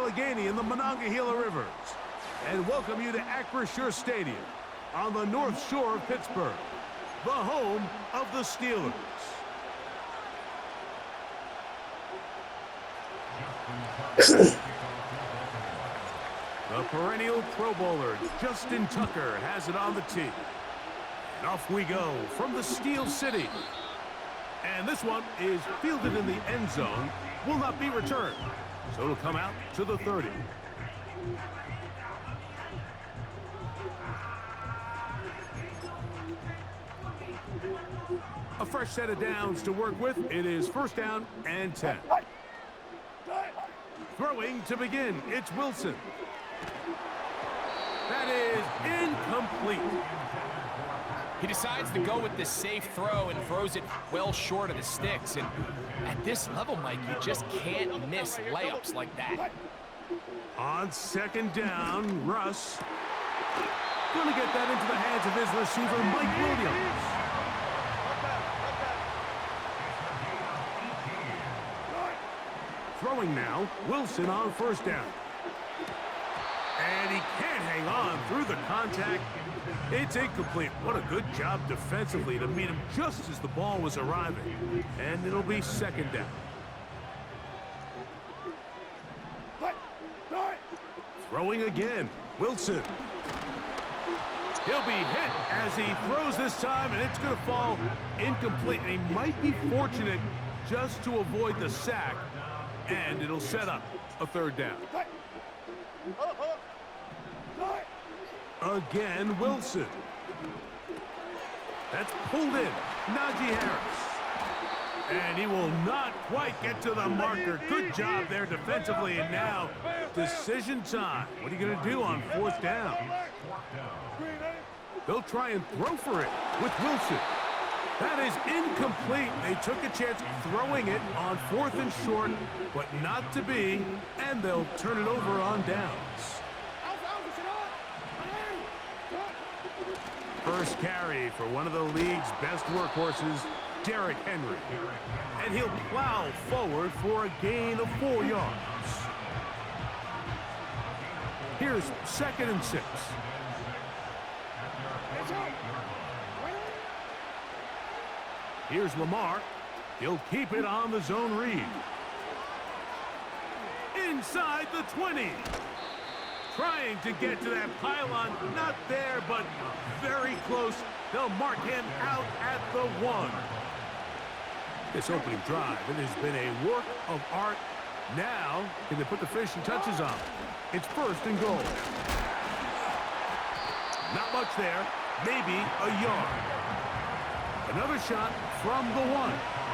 Allegheny in the Monongahela Rivers, and welcome you to Acrisure Stadium on the North Shore of Pittsburgh, the home of the Steelers. The perennial Pro Bowler, Justin Tucker, has it on the tee. And off we go from the Steel City. And this one is fielded in the end zone, will not be returned. So it'll come out to the 30. A fresh set of downs to work with. It is first down and 10. Throwing to begin, it's Wilson. That is incomplete. He decides to go with the safe throw and throws it well short of the sticks. And at this level, Mike, you just can't miss layups like that. On second down, Russ going to get that into the hands of his receiver, Mike Williams. Throwing now, Wilson on first down. And he can't hang on through the contact. It's incomplete. What a good job defensively to meet him just as the ball was arriving. And it'll be second down. Throwing again, Wilson. He'll be hit as he throws this time, and it's going to fall incomplete. And he might be fortunate just to avoid the sack, and it'll set up a third down. Again, Wilson. That's pulled in. Najee Harris. And he will not quite get to the marker. Good job there defensively. And now, decision time. What are you going to do on fourth down? They'll try and throw for it with Wilson. That is incomplete. They took a chance throwing it on fourth and short, but not to be. And they'll turn it over on downs. First carry for one of the league's best workhorses, Derrick Henry. And he'll plow forward for a gain of 4 yards. Here's second and 6. Here's Lamar. He'll keep it on the zone read. Inside the 20. Trying to get to that pylon. Not there, but very close. They'll mark him out at the 1. This opening drive, it has been a work of art. Now, can they put the finishing touches on? It's first and goal. Not much there. Maybe a yard. Another shot from the 1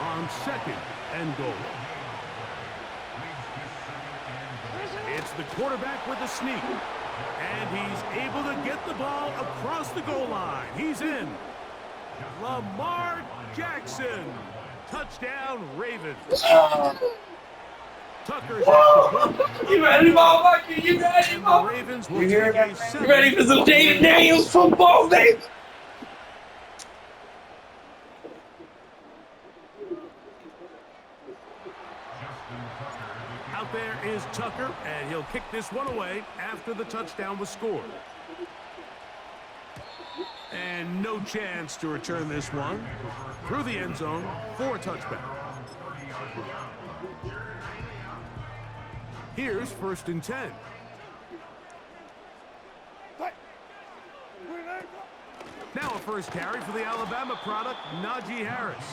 on second and goal. It's the quarterback with the sneak. And he's able to get the ball across the goal line. He's in. Lamar Jackson. Touchdown, Ravens. Tucker's You ready, motherfucker? You ready, motherfucker? Ravens will take a 7. You ready for some Jaden Daniels football, baby? Out there is Tucker, and he'll kick this one away after the touchdown was scored. And no chance to return this one through the end zone for a touchback. Here's first and 10. Now a first carry for the Alabama product, Najee Harris.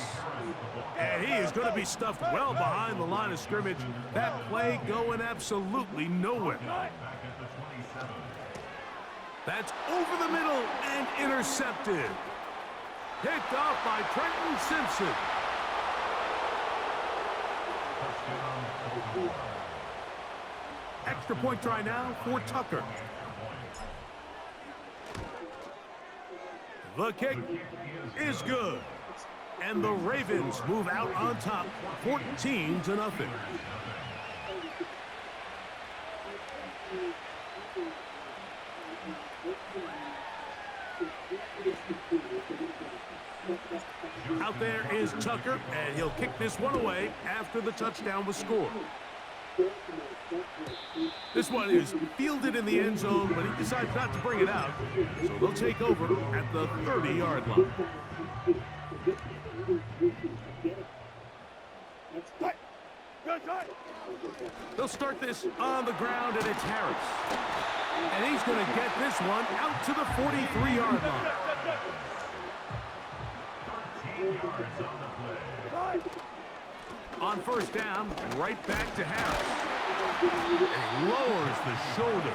And he is going to be stuffed well behind the line of scrimmage. That play going absolutely nowhere. That's over the middle and intercepted. Picked off by Trenton Simpson. Extra point try now for Tucker. The kick is good. And the Ravens move out on top, 14-0. Out there is Tucker, and he'll kick this one away after the touchdown was scored. This one is fielded in the end zone, but he decides not to bring it out. So they'll take over at the 30-yard line. They'll start this on the ground, and it's Harris. And he's going to get this one out to the 43-yard line. On first down, right back to Harris. And he lowers the shoulder.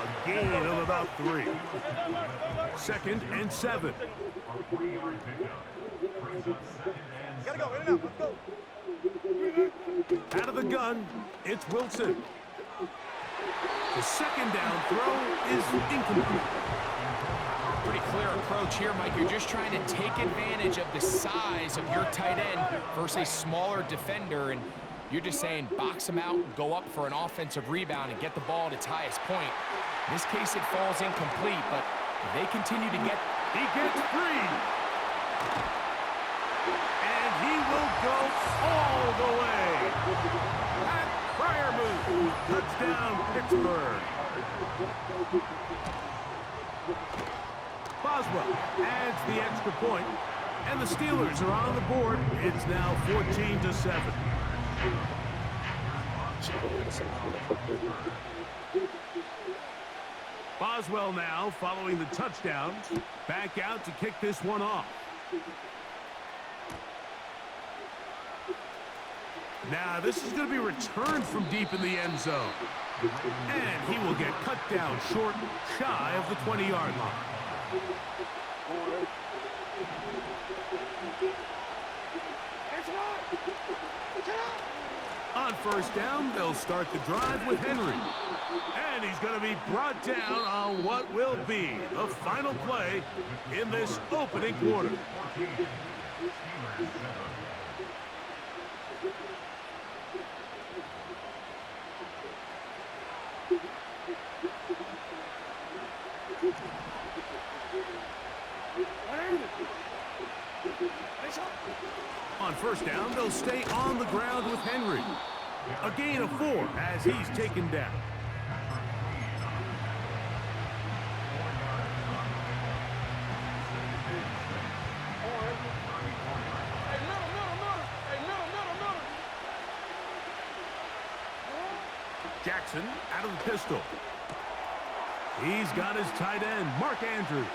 A gain of about 3. 2nd and 7. Gotta go, in and out, let's go. Out of the gun, it's Wilson. The 2nd down throw is incomplete. Pretty clear approach here, Mike. You're just trying to take advantage of the size of your tight end versus a smaller defender, and you're just saying box him out, go up for an offensive rebound, and get the ball at its highest point. In this case, it falls incomplete, but they continue to get... He gets free. And he will go all the way. Pat Fryermuth, touchdown Pittsburgh. Boswell adds the extra point, and the Steelers are on the board. It's now 14-7. Boswell now following the touchdown, back out to kick this one off. Now this is going to be returned from deep in the end zone. And he will get cut down short, shy of the 20-yard line. On first down, they'll start the drive with Henry. And he's going to be brought down on what will be the final play in this opening quarter. On first down, they'll stay on the ground with Henry. A gain of 4 as he's taken down. Jackson out of the pistol. He's got his tight end, Mark Andrews.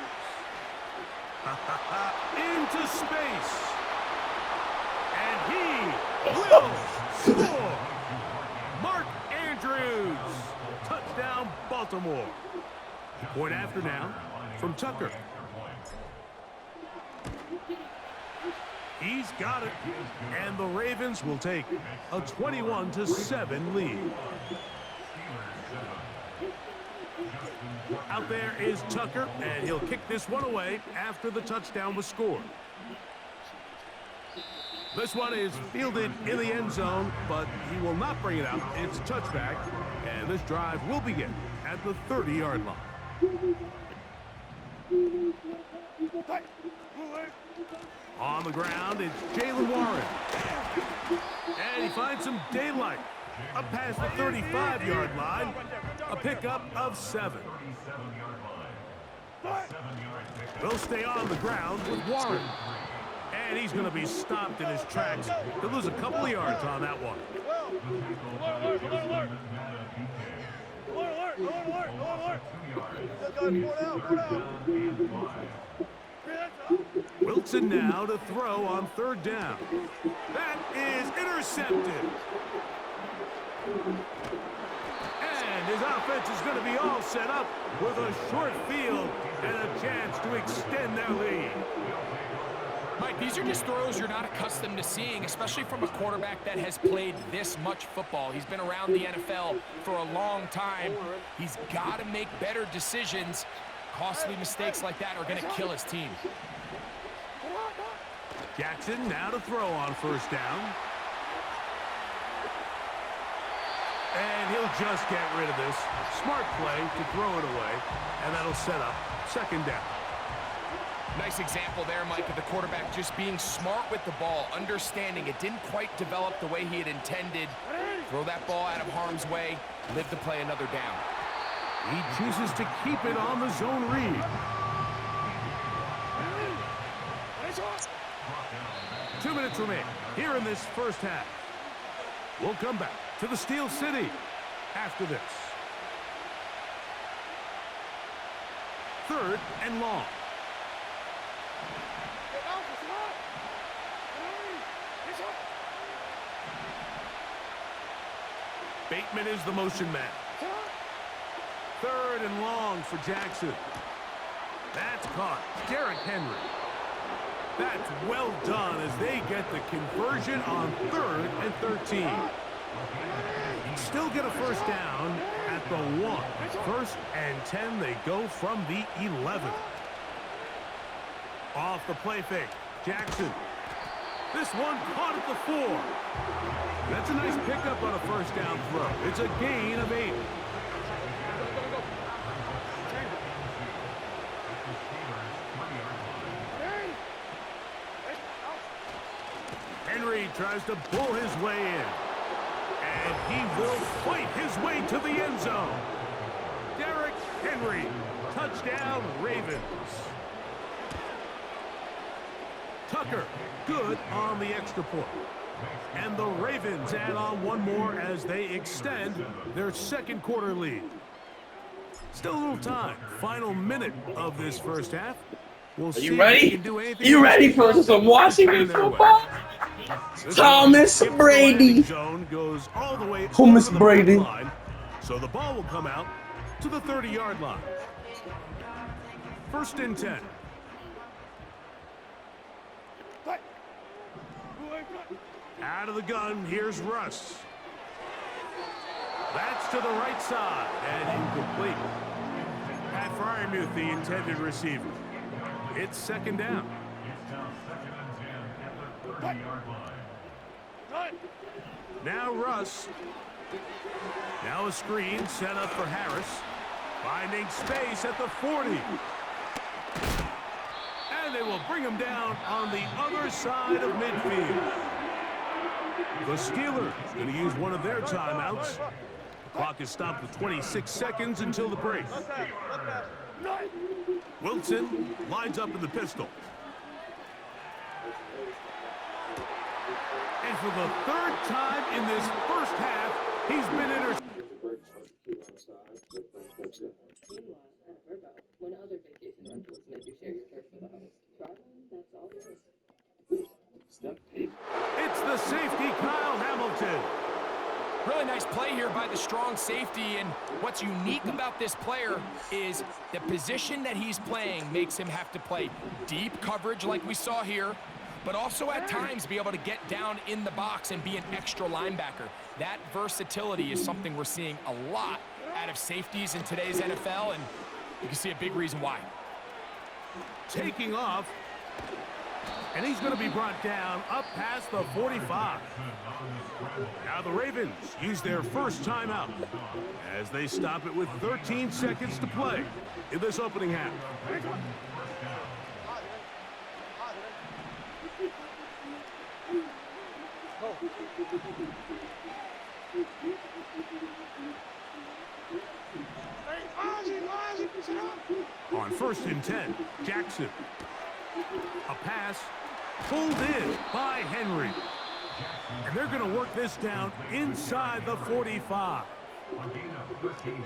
Into space. And he will score. Mark Andrews. Touchdown, Baltimore. Point after now from Tucker. He's got it. And the Ravens will take a 21-7 lead. Out there is Tucker, and he'll kick this one away after the touchdown was scored. This one is fielded in the end zone, but he will not bring it out. It's a touchback, and this drive will begin at the 30-yard line. On the ground, it's Jalen Warren. And he finds some daylight. Up past the 35-yard line, a pickup of 7. They'll stay on the ground with Warren. And he's going to be stopped in his tracks. He'll lose a couple of yards on that one. Wilson now to throw on third down. That is intercepted. And his offense is going to be all set up with a short field and a chance to extend their lead. Mike, these are just throws you're not accustomed to seeing, especially from a quarterback that has played this much football. He's been around the NFL for a long time. He's got to make better decisions. Costly mistakes like that are going to kill his team. Jackson now to throw on first down. And he'll just get rid of this. Smart play to throw it away, and that'll set up second down. Nice example there, Mike, of the quarterback just being smart with the ball, understanding it didn't quite develop the way he had intended. Throw that ball out of harm's way, live to play another down. He chooses to keep it on the zone read. 2 minutes remain here in this first half. We'll come back to the Steel City after this. 3rd and long. Bateman is the motion man. 3rd and long for Jackson. That's caught. Derrick Henry. That's well done as they get the conversion on 3rd and 13. Still get a first down at the 1. 1st and 10, they go from the 11. Off the play fake. Jackson. This one caught at the 4. That's a nice pickup on a first down throw. It's a gain of 8. Henry tries to pull his way in. And he will fight his way to the end zone. Derrick Henry. Touchdown, Ravens. Tucker, good on the extra point. And the Ravens add on one more as they extend their 2nd quarter lead. Still a little time. Final minute of this first half. We'll see you ready? if we can do anything. You ready for some Washington football? Thomas Brady. Zone goes all the way Thomas over the Brady. line, so the ball will come out to the 30-yard line. 1st and 10. Out of the gun, here's Russ. That's to the right side and incomplete. Pat Freiermuth, the intended receiver. It's 2nd down. Now Russ. Now a screen set up for Harris. Finding space at the 40. And they will bring him down on the other side of midfield. The Steelers going to use one of their timeouts. The clock is stopped with 26 seconds until the break. Wilson lines up in the pistol. And for the 3rd time in this first half, he's been intercepted. When other vacation rentals make you share your turf for the house. Traveling, that's all it is. It's the safety, Kyle Hamilton. Really nice play here by the strong safety, and what's unique about this player is the position that he's playing makes him have to play deep coverage like we saw here, but also at times be able to get down in the box and be an extra linebacker. That versatility is something we're seeing a lot out of safeties in today's NFL, and you can see a big reason why. Taking off, and he's going to be brought down up past the 45. Now the Ravens use their first timeout as they stop it with 13 seconds to play in this opening half. On 1st and 10, Jackson. A pass pulled in by Henry. And they're going to work this down inside the 45.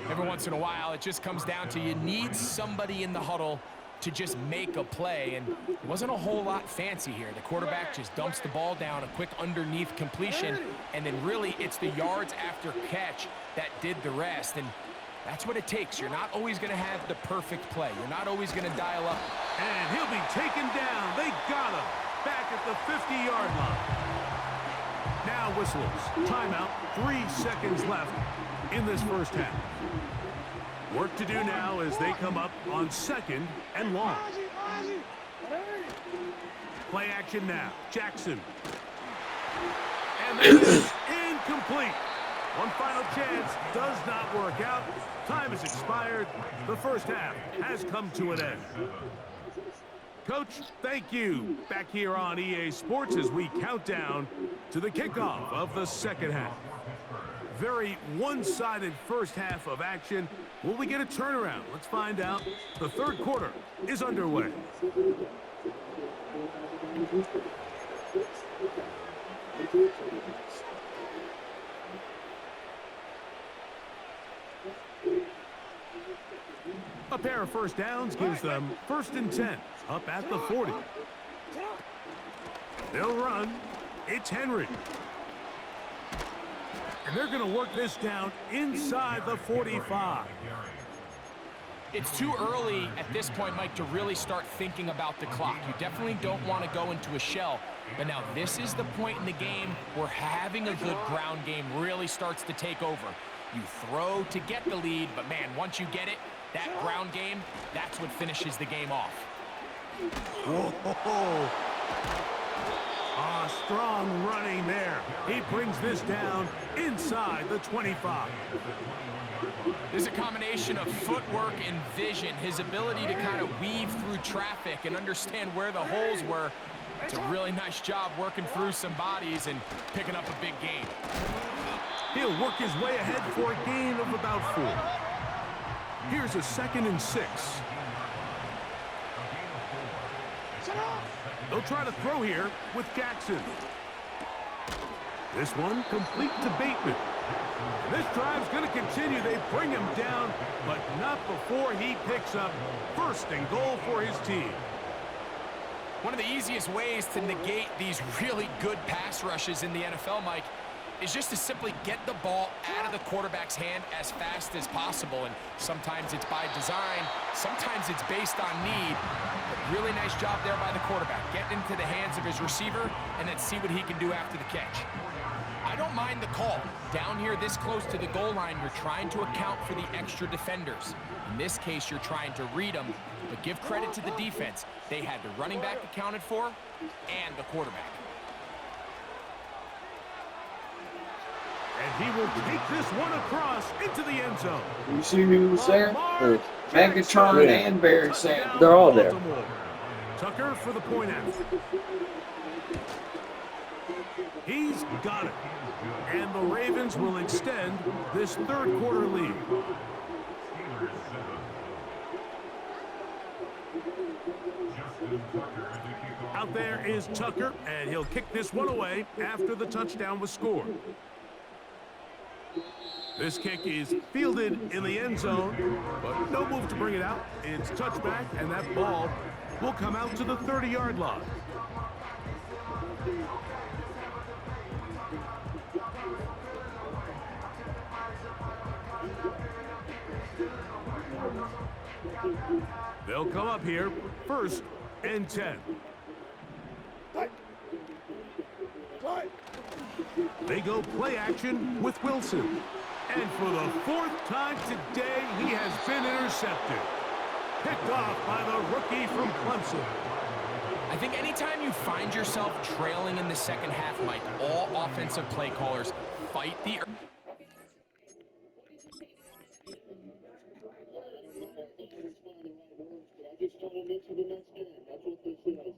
Every once in a while, it just comes down to you need somebody in the huddle to just make a play, and it wasn't a whole lot fancy here. The quarterback just dumps the ball down, a quick underneath completion, and then really it's the yards after catch that did the rest, and that's what it takes. You're not always going to have the perfect play. You're not always going to dial up. And he'll be taken down. They got him back at the 50-yard line. Now whistles. Timeout. 3 seconds left in this first half. Work to do now as they come up on 2nd and long. Play action now. Jackson. And that is incomplete. One final chance does not work out. Time has expired. The first half has come to an end. Coach, thank you. Back here on EA Sports as we count down to the kickoff of the second half. Very one-sided first half of action. Will we get a turnaround? Let's find out. The third quarter is underway. A pair of first downs gives them 1st and 10, up at the 40. They'll run. It's Henry. And they're going to work this down inside the 45. It's too early at this point, Mike, to really start thinking about the clock. You definitely don't want to go into a shell. But now this is the point in the game where having a good ground game really starts to take over. You throw to get the lead, but man, once you get it, that ground game, that's what finishes the game off. Whoa. Strong running there. He brings this down inside the 25. There's a combination of footwork and vision. His ability to kind of weave through traffic and understand where the holes were. It's a really nice job working through some bodies and picking up a big gain. He'll work his way ahead for a gain of about 4. Here's a 2nd and 6. They'll try to throw here with Jackson. This one complete to Bateman. This drive's going to continue. They bring him down, but not before he picks up 1st and goal for his team. One of the easiest ways to negate these really good pass rushes in the NFL, Mike, is just to simply get the ball out of the quarterback's hand as fast as possible. And sometimes it's by design, sometimes it's based on need. But really nice job there by the quarterback, getting into the hands of his receiver, and then see what he can do after the catch. I don't mind the call. Down here this close to the goal line, you're trying to account for the extra defenders. In this case, you're trying to read them, but give credit to the defense. They had the running back accounted for and the quarterback. And he will take this one across into the end zone. You see who was there? Megatron and Barry Sanders. They're all there. Tucker for the point out. He's got it. And the Ravens will extend this third quarter lead. Out there is Tucker, and he'll kick this one away after the touchdown was scored. This kick is fielded in the end zone, but no move to bring it out. It's touchback, and that ball will come out to the 30-yard line. They'll come up here, 1st and 10. They go play action with Wilson. And for the 4th time today, he has been intercepted. Picked off by the rookie from Clemson. I think anytime you find yourself trailing in the second half, Mike, all offensive play callers fight the... I just started into the next game. That's what they say.